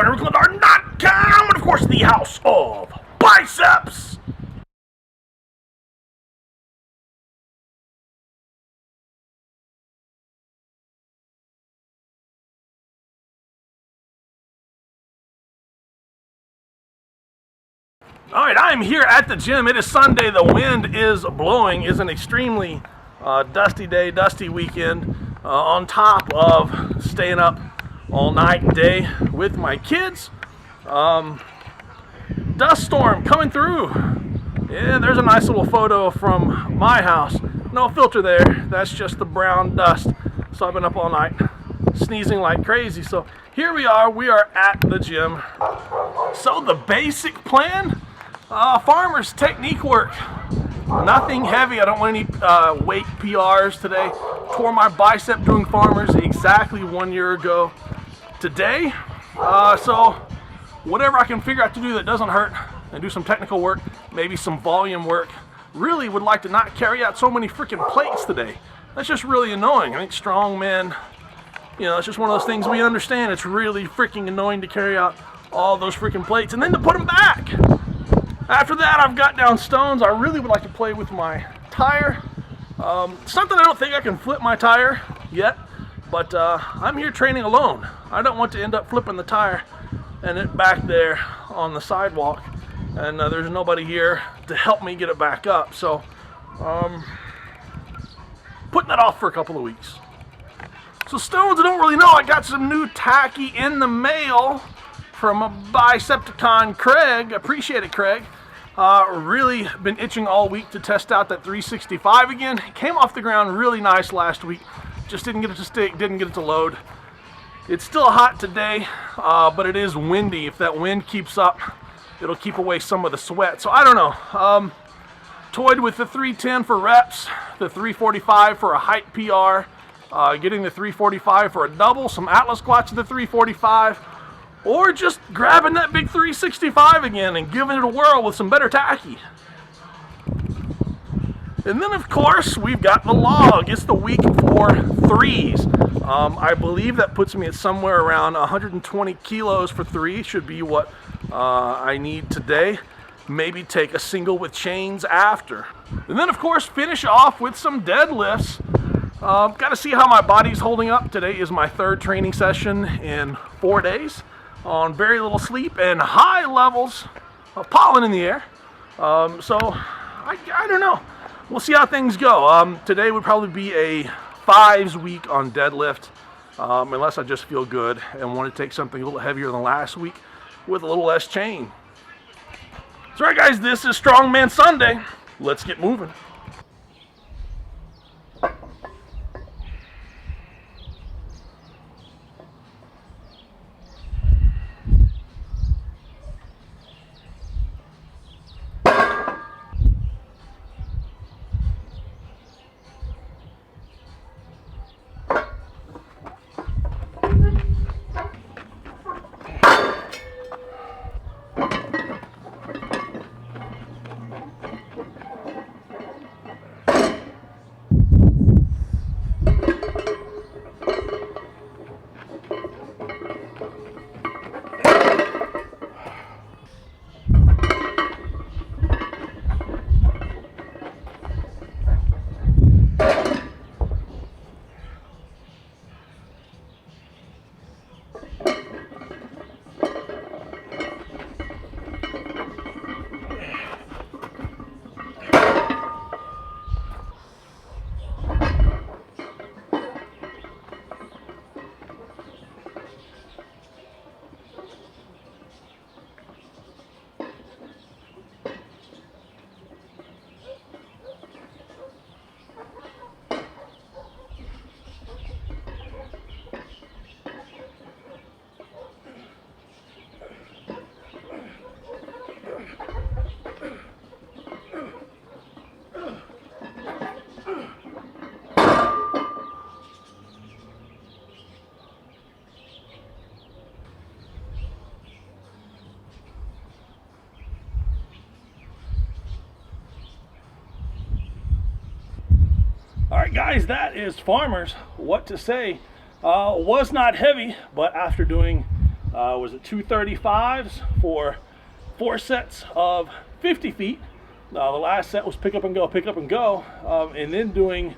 BodyBuilderRootLandar.com, and of course the House of Biceps. Alright, I'm here at the gym. It is Sunday. The wind is blowing. It's an extremely dusty day, dusty weekend. On top of staying up all night and day with my kids. Dust storm coming through. Yeah, there's a nice little photo from my house. No filter there. That's just the brown dust. So I've been up all night sneezing like crazy. So here we are. We are at the gym. So the basic plan, farmers technique work. Nothing heavy. I don't want any weight PRs today. Tore my bicep doing farmers exactly 1 year ago today. So whatever I can figure out to do that doesn't hurt and do some technical work, maybe some volume work. Really would like to not carry out so many freaking plates today. That's just really annoying. I think strongman, you know, it's just one of those things we understand. It's really freaking annoying to carry out all those freaking plates and then to put them back. After that, I've got down stones. I really would like to play with my tire. It's not that I don't think I can flip my tire yet, but I'm here training alone. I don't want to end up flipping the tire and it back there on the sidewalk, and there's nobody here to help me get it back up. So, putting that off for a couple of weeks. So stones, I don't really know. I got some new tacky in the mail from a Bicepticon Craig. Appreciate it, Craig. Really been itching all week to test out that 365 again. It came off the ground really nice last week. Just didn't get it to stick, didn't get it to load. It's still hot today, but it is windy. If that wind keeps up, it'll keep away some of the sweat. So I don't know. Toyed with the 310 for reps, the 345 for a height PR, getting the 345 for a double, some Atlas squats at the 345, or just grabbing that big 365 again and giving it a whirl with some better tacky. And then, of course, we've got the log. It's the week for threes. I believe that puts me at somewhere around 120 kilos for three. Should be what I need today. Maybe take a single with chains after. And then, of course, finish off with some deadlifts. Got to see how my body's holding up. Today is my third training session in 4 days on very little sleep and high levels of pollen in the air. So I don't know. We'll see how things go. Today would probably be a fives week on deadlift, unless I just feel good and want to take something a little heavier than last week with a little less chain. So, all right, guys, this is Strongman Sunday. Let's get moving. Guys, that is farmers. What to say? Was not heavy, but after doing Was at 235s for 4 sets of 50 feet. The last set was pick up and go, and then doing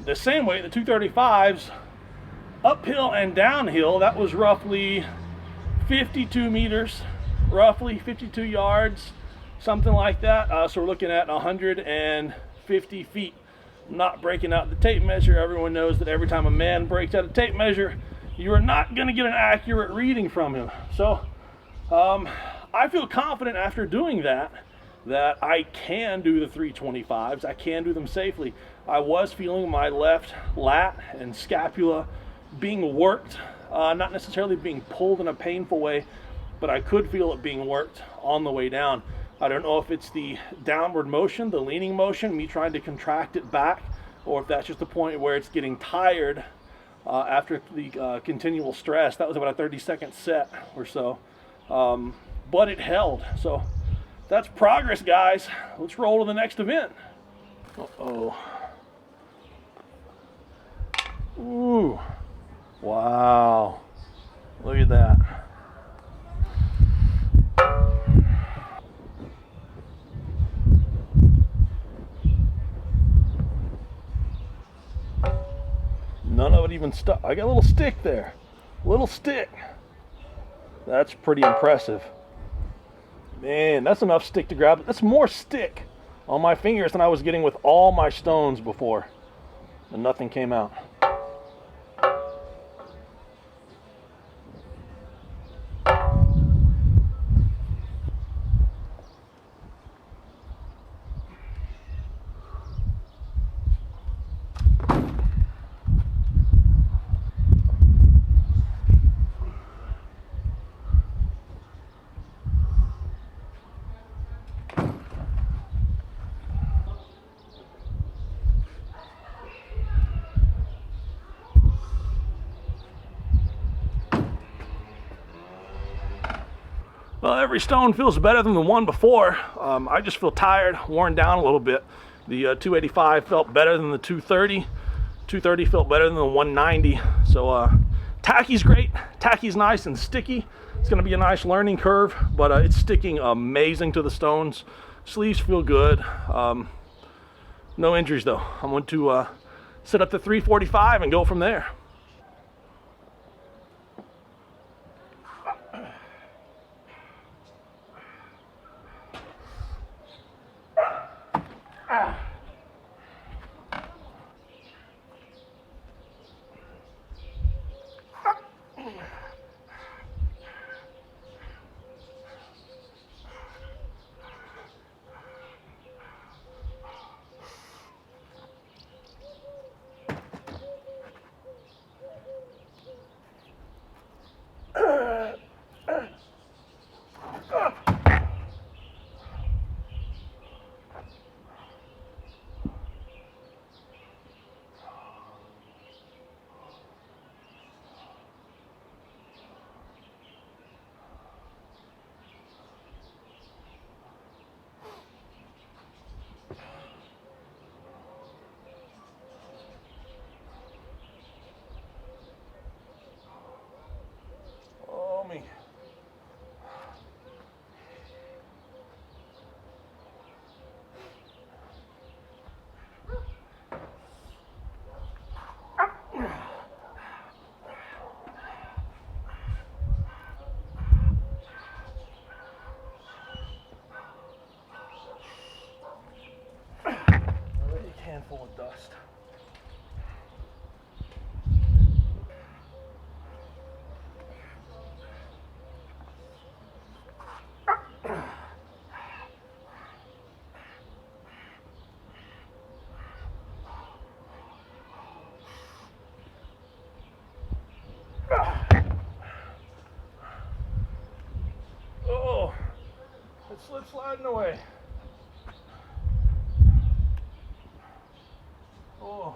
the same way, the 235s, uphill and downhill. That was roughly 52 meters, roughly 52 yards, something like that. So we're looking at 150 feet. Not breaking out the tape measure. Everyone knows that every time a man breaks out a tape measure, you are not going to get an accurate reading from him. So I feel confident after doing that I can do the 325s. I can do them safely. I was feeling my left lat and scapula being worked, not necessarily being pulled in a painful way, but I could feel it being worked on the way down. I don't know if it's the downward motion, the leaning motion, me trying to contract it back, or if that's just the point where it's getting tired after the continual stress. That was about a 30-second set or so, but it held. So that's progress, guys. Let's roll to the next event. Uh-oh. Ooh. Wow. Look at that. None of it even stuck. I got a little stick there. Little stick. That's pretty impressive. Man, that's enough stick to grab. That's more stick on my fingers than I was getting with all my stones before. And nothing came out. Well, every stone feels better than the one before. I just feel tired, worn down a little bit. The 285 felt better than the 230. 230 felt better than the 190. So tacky's great. Tacky's nice and sticky. It's going to be a nice learning curve, but it's sticking amazing to the stones. Sleeves feel good. No injuries though. I'm going to set up the 345 and go from there. Me. Already a handful of dust. Oh, it slid sliding away. Oh.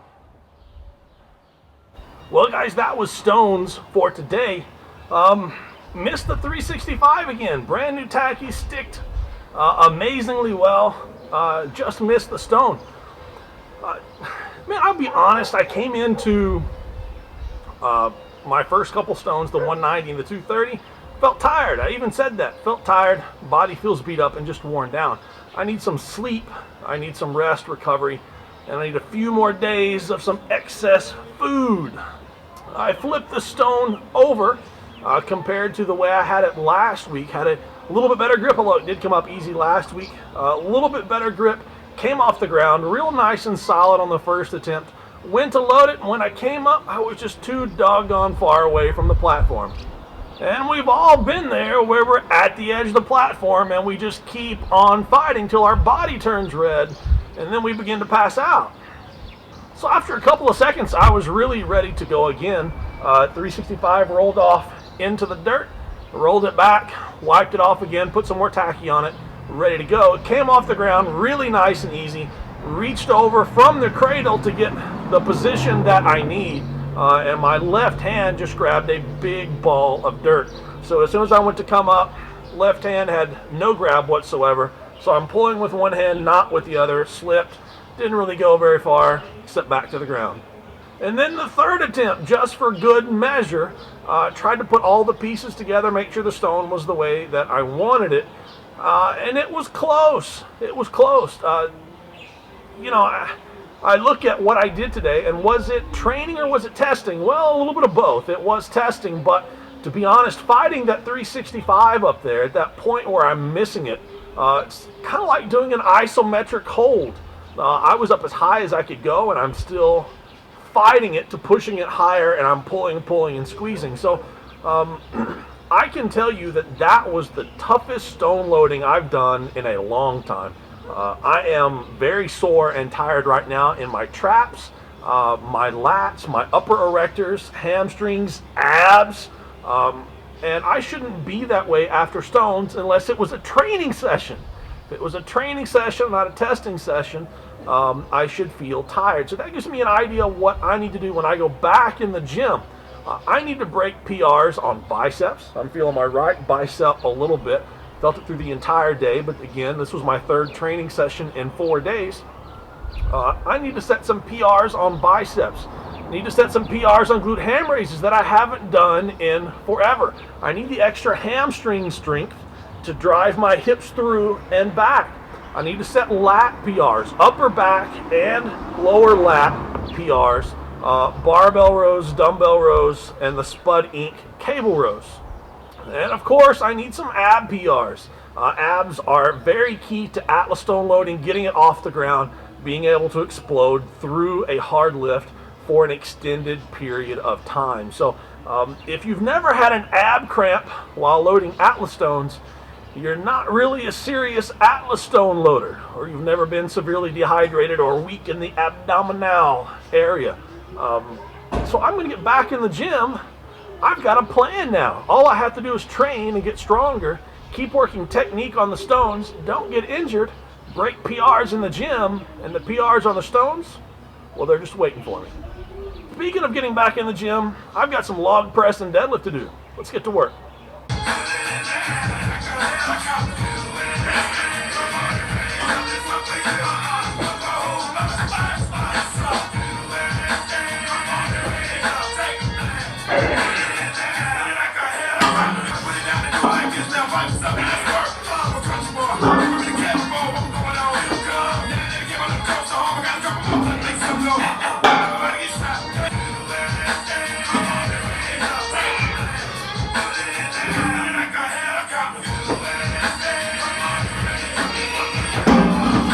Well, guys, that was stones for today. Missed the 365 again. Brand new tacky, sticked amazingly well. Just missed the stone. Man, I'll be honest, I came into my first couple stones, the 190 and the 230, felt tired. I even said that. Felt tired, body feels beat up and just worn down. I need some sleep, I need some rest, recovery, and I need a few more days of some excess food. I flipped the stone over compared to the way I had it last week. Had a little bit better grip, although it did come up easy last week. A little bit better grip, came off the ground, real nice and solid on the first attempt. Went to load it, and when I came up, I was just too doggone far away from the platform. And we've all been there where we're at the edge of the platform and we just keep on fighting till our body turns red and then we begin to pass out. So after a couple of seconds, I was really ready to go again. 365 rolled off into the dirt, rolled it back, wiped it off again, put some more tacky on it, ready to go. It came off the ground really nice and easy, reached over from the cradle to get the position that I need. And my left hand just grabbed a big ball of dirt. So as soon as I went to come up, left hand had no grab whatsoever. So I'm pulling with one hand, not with the other, slipped, didn't really go very far, except back to the ground. And then the third attempt, just for good measure, tried to put all the pieces together, make sure the stone was the way that I wanted it. And it was close. It was close. I look at what I did today, and was it training or was it testing? Well, a little bit of both. It was testing, but to be honest, fighting that 365 up there at that point where I'm missing it, it's kind of like doing an isometric hold. I was up as high as I could go, and I'm still fighting it to pushing it higher, and I'm pulling, and squeezing. So I can tell you that was the toughest stone loading I've done in a long time. I am very sore and tired right now in my traps, my lats, my upper erectors, hamstrings, abs, and I shouldn't be that way after stones unless it was a training session. If it was a training session, not a testing session, I should feel tired. So that gives me an idea of what I need to do when I go back in the gym. I need to break PRs on biceps. I'm feeling my right bicep a little bit. Felt it through the entire day, but again, this was my third training session in 4 days. I need to set some PRs on biceps. Need to set some PRs on glute ham raises that I haven't done in forever. I need the extra hamstring strength to drive my hips through and back. I need to set lat PRs, upper back and lower lat PRs, barbell rows, dumbbell rows, and the Spud Inc. cable rows. And of course, I need some ab PRs. Abs are very key to Atlas stone loading, getting it off the ground, being able to explode through a hard lift for an extended period of time. So if you've never had an ab cramp while loading Atlas stones, you're not really a serious Atlas stone loader, or you've never been severely dehydrated or weak in the abdominal area. So I'm going to get back in the gym. I've got a plan now. All I have to do is train and get stronger, keep working technique on the stones, don't get injured, break PRs in the gym, and the PRs on the stones, well, they're just waiting for me. Speaking of getting back in the gym, I've got some log press and deadlift to do. Let's get to work.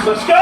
Let's go!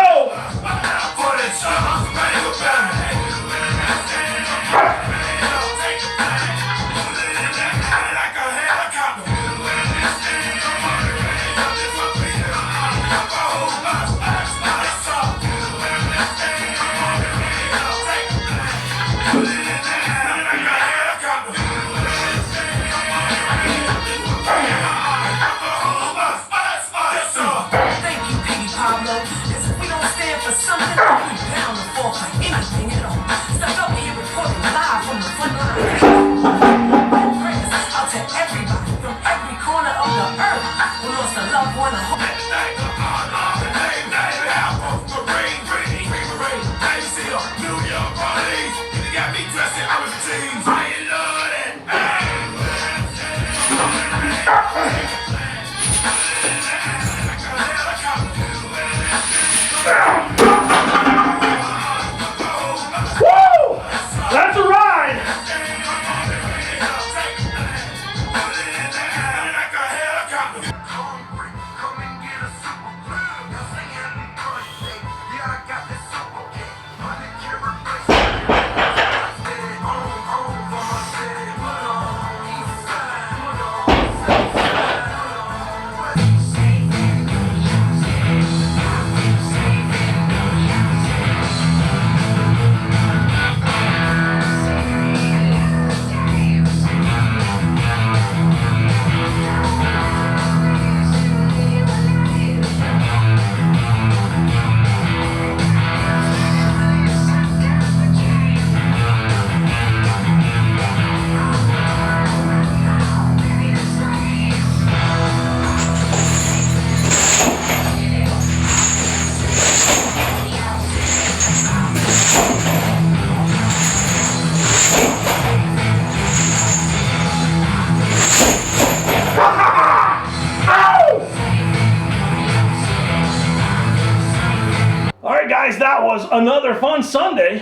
Guys, that was another fun Sunday.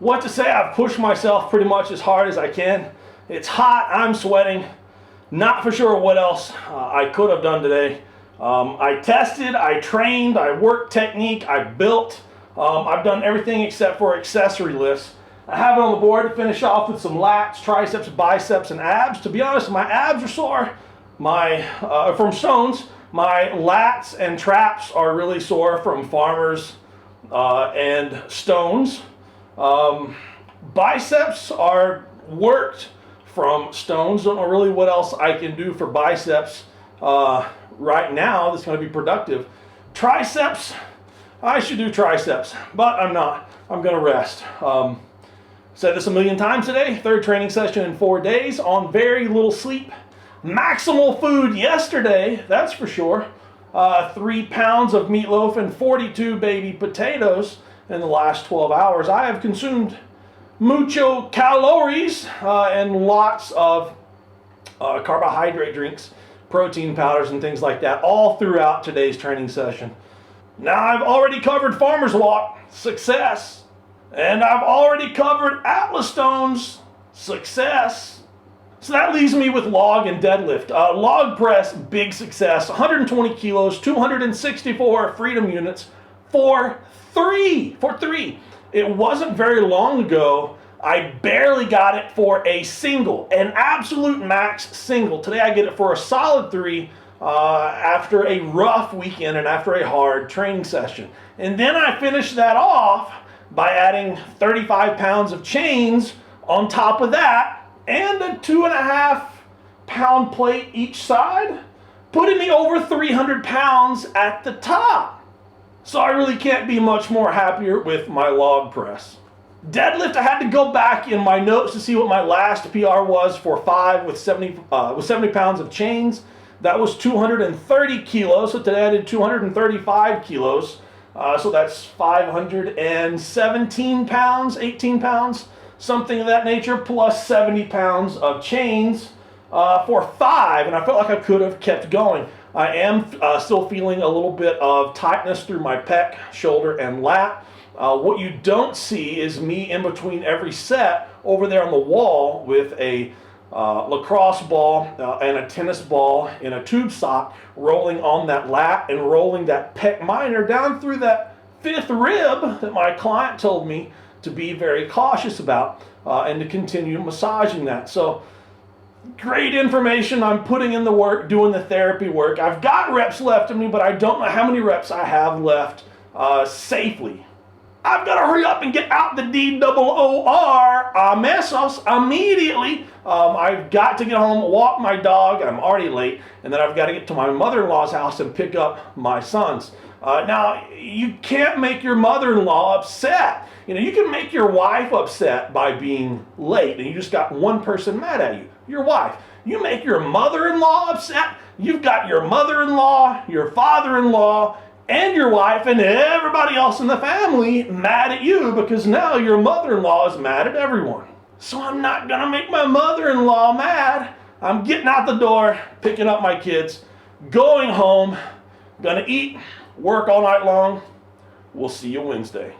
What to say, I've pushed myself pretty much as hard as I can. It's hot, I'm sweating. Not for sure what else I could have done today. I tested, I trained, I worked technique, I built. I've done everything except for accessory lifts. I have it on the board to finish off with some lats, triceps, biceps, and abs. To be honest, my abs are sore. From stones. My lats and traps are really sore from farmers and stones. Biceps are worked from stones. Don't know really what else I can do for biceps right now that's going to be productive. Triceps, I should do triceps, but I'm not. I'm going to rest. Said this a million times today. Third training session in 4 days on very little sleep. Maximal food yesterday, that's for sure. 3 pounds of meatloaf and 42 baby potatoes in the last 12 hours. I have consumed mucho calories and lots of carbohydrate drinks, protein powders, and things like that all throughout today's training session. Now I've already covered Farmer's Walk, success. And I've already covered Atlas Stones, success. So that leaves me with log and deadlift. Log press, big success. 120 kilos, 264 freedom units for three. It wasn't very long ago. I barely got it for a single, an absolute max single. Today I get it for a solid 3 after a rough weekend and after a hard training session. And then I finish that off by adding 35 pounds of chains on top of that and a 2.5 pound plate each side, putting me over 300 pounds at the top. So I really can't be much more happier with my log press. Deadlift, I had to go back in my notes to see what my last PR was for 5 with 70 pounds of chains. That was 230 kilos, so today I did 235 kilos. So that's 517 pounds, 18 pounds, something of that nature, plus 70 pounds of chains for 5, and I felt like I could have kept going. I am still feeling a little bit of tightness through my pec, shoulder, and lat. What you don't see is me in between every set over there on the wall with a lacrosse ball and a tennis ball in a tube sock, rolling on that lat and rolling that pec minor down through that 5th rib that my client told me to be very cautious about and to continue massaging that. So great information. I'm putting in the work, doing the therapy work. I've got reps left in me, but I don't know how many reps I have left safely. I've got to hurry up and get out the DOOR mesos immediately. I've got to get home, walk my dog. I'm already late. And then I've got to get to my mother-in-law's house and pick up my sons. Now, you can't make your mother-in-law upset. You know, you can make your wife upset by being late, and you just got one person mad at you, your wife. You make your mother-in-law upset, you've got your mother-in-law, your father-in-law, and your wife and everybody else in the family mad at you because now your mother-in-law is mad at everyone. So I'm not gonna make my mother-in-law mad. I'm getting out the door, picking up my kids, going home, gonna eat, work all night long. We'll see you Wednesday.